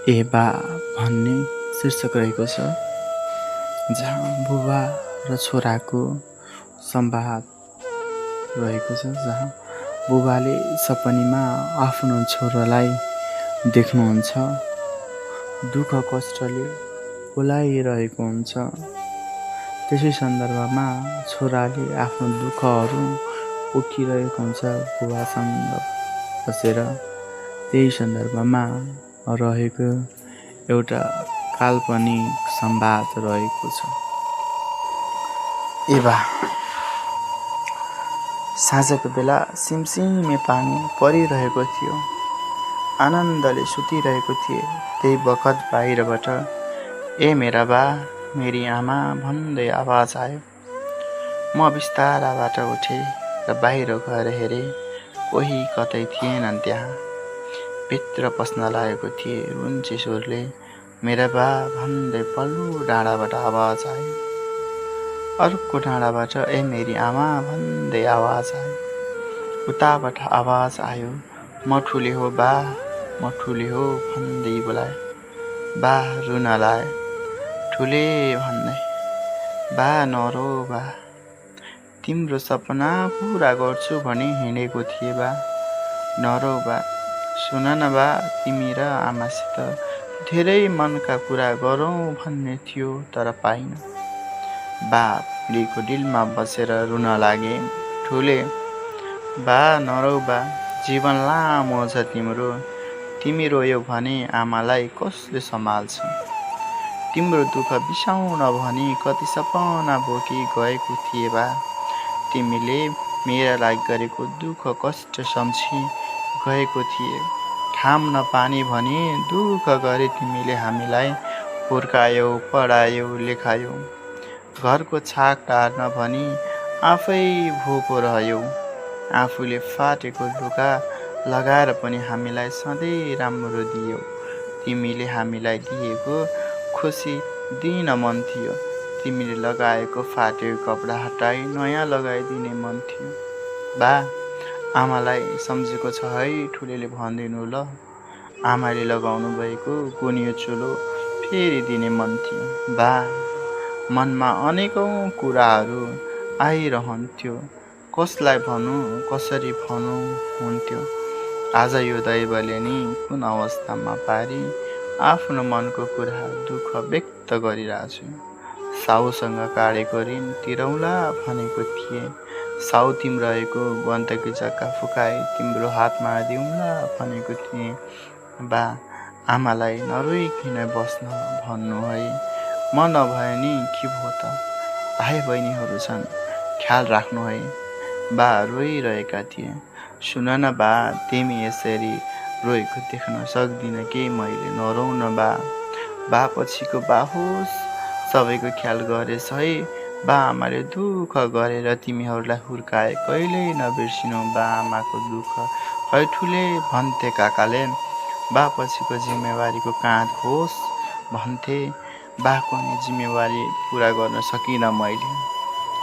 ए बा भन्ने शीर्षक रहेको छ, जहाँ बुबा र छोराको संवाद रहेको छ, जहाँ बुबाले सपनीमा आफ्नो छोरालाई देख्नुहुन्छ, दुःख कष्टले बोलाइरहेको हुन्छ। त्यसै सन्दर्भमा छोराले आफ्नो दुःखहरू पोखिरहेको हुन्छ बुबासँग बसेर। त्यही सन्दर्भमा रहेको एउटा काल्पनिक संवाद रहेको छ। एबा साँझको बेला सिमसिमे पानी परिरहेको थियो। आनन्दले सुतिरहेको थिए। त्यही बखत बाहिरबाट ए मेरा बा, मेरी आमा भन्दै आवाज आयो। म बिस्ताराबाट उठेँ र बाहिर गएर हेरेँ। कोही कतै थिएनन् त्यहाँ। भित्र पस्न लागेको थिए। रुन्चे स्वरले मेरा बा भन्दै पल्लो डाँडाबाट आवाज आयो। अर्को डाँडाबाट ए मेरी आमा भन्दै आवाज आयो। उताबाट आवाज आयो, म ठुले हो बा, म ठुले हो भन्दै बोलायो। बा रुन लाए, ठुले भन्दै। बा नरो बा, तिम्रो सपना पुरा गर्छु भनी हिँडेको थिए बा। नरो बा, सुन न बा, तिमी र आमासित धेरै मनका कुरा गरौँ भन्ने थियो, तर पाइन। बा पिँढीको डिलमा बसेर रुन लागे। ठुले बा नरौ बा, जीवन लामो छ तिम्रो। तिमी रोयौ भने आमालाई कसले सम्हाल्छ? तिम्रो दुःख बिसाउन भनी कति सपना बोकी गएको थिए बा। तिमीले मेरा लागि गरेको दुःख कष्ट सम्झी गएको थिए। खाम न पानी भनी दुःख गरी तिमीले हामीलाई हुर्कायौ, पढायौ, लेखायौ। घरको छाक टार्न भनी आफै भोको रहयौ। आफूले फाटेको लुगा लगाएर पनि हामीलाई सधैँ राम्रो दियौ। तिमीले हामीलाई दिएको खुसी दिन मन थियो। तिमीले लगाएको फाटेको कपडा हटाई नयाँ लगाइदिने मन थियो। बा, आमालाई सम्झेको छ है, ठुलेले भनिदिनु ल। आमाले लगाउनु भएको गुनियो चोलो फेरि दिने मन थियो। बा, मनमा अनेकौं कुराहरू आइरहन्थ्यो। कसलाई भनौँ, कसरी भनौँ हुन्थ्यो। आज यो दैवले नि कुन अवस्थामा पारी आफ्नो मनको कुरा दुःख व्यक्त गरिरहेछु। साउसँग काटेको ऋण तिरौला भनेको थिएँ। साउ तिम्रो रहेको गन्तकी जग्गा फुकाई तिम्रो हातमा दिउँला भनेको थिएँ। बा, आमालाई नरोइकन बस्न भन्नु है। म नभए नि के भो त? भाइ बहिनीहरू छन्, ख्याल राख्नु है। बा रोइरहेका थिए। सुन न बा, तिमी यसरी रोएको देख्न सक्दिन के मैले? नरौ न बा। बा पछिको बा होस्, सबैको ख्याल गरेछ है। बा आमाले दुःख गरेर तिमीहरूलाई हुर्काए, कहिल्यै नबिर्सिनु बा आमाको दुःख है ठुले भन्थे काकाले। बा पछिको जिम्मेवारीको काँध होस् भन्थे। बाको नि जिम्मेवारी पुरा गर्न सकिनँ मैले।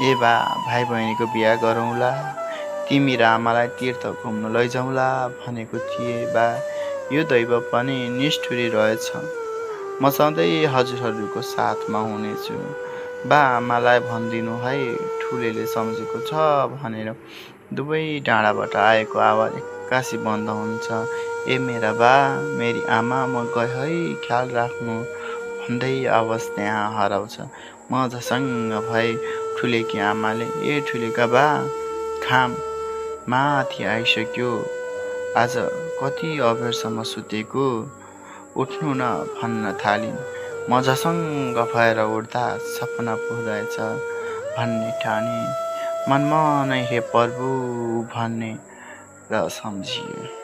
ए बा, भाइ बहिनीको बिहा गरौँला, तिमी र आमालाई तीर्थ घुम्न लैजाउँला भनेको थिए बा। यो दैव पनि निष्ठुरी रहेछ। म सधैँ हजुरहरूको साथमा हुनेछु। बा, आमालाई भनिदिनु है, ठुलेले सम्झेको छ भनेर। दुवै डाँडाबाट आएको आवाज एक्कासी बन्द हुन्छ। ए मेरा बा, मेरी आमा, म गए है, ख्याल राख्नु भन्दै आवाज त्यहाँ हराउँछ। म झसङ्ग भए। ठुलेकी आमाले ए ठुलेका बा, खाम माथि आइसक्यो। आज कति अबेरसम्म सुतेको? उठ्नु न भन्न थालिन्। म झसङ्ग भएर उठ्दा सपना पुरहेछ भन्ने ठाने। मनमनै हे प्रभु भन्ने र सम्झिए।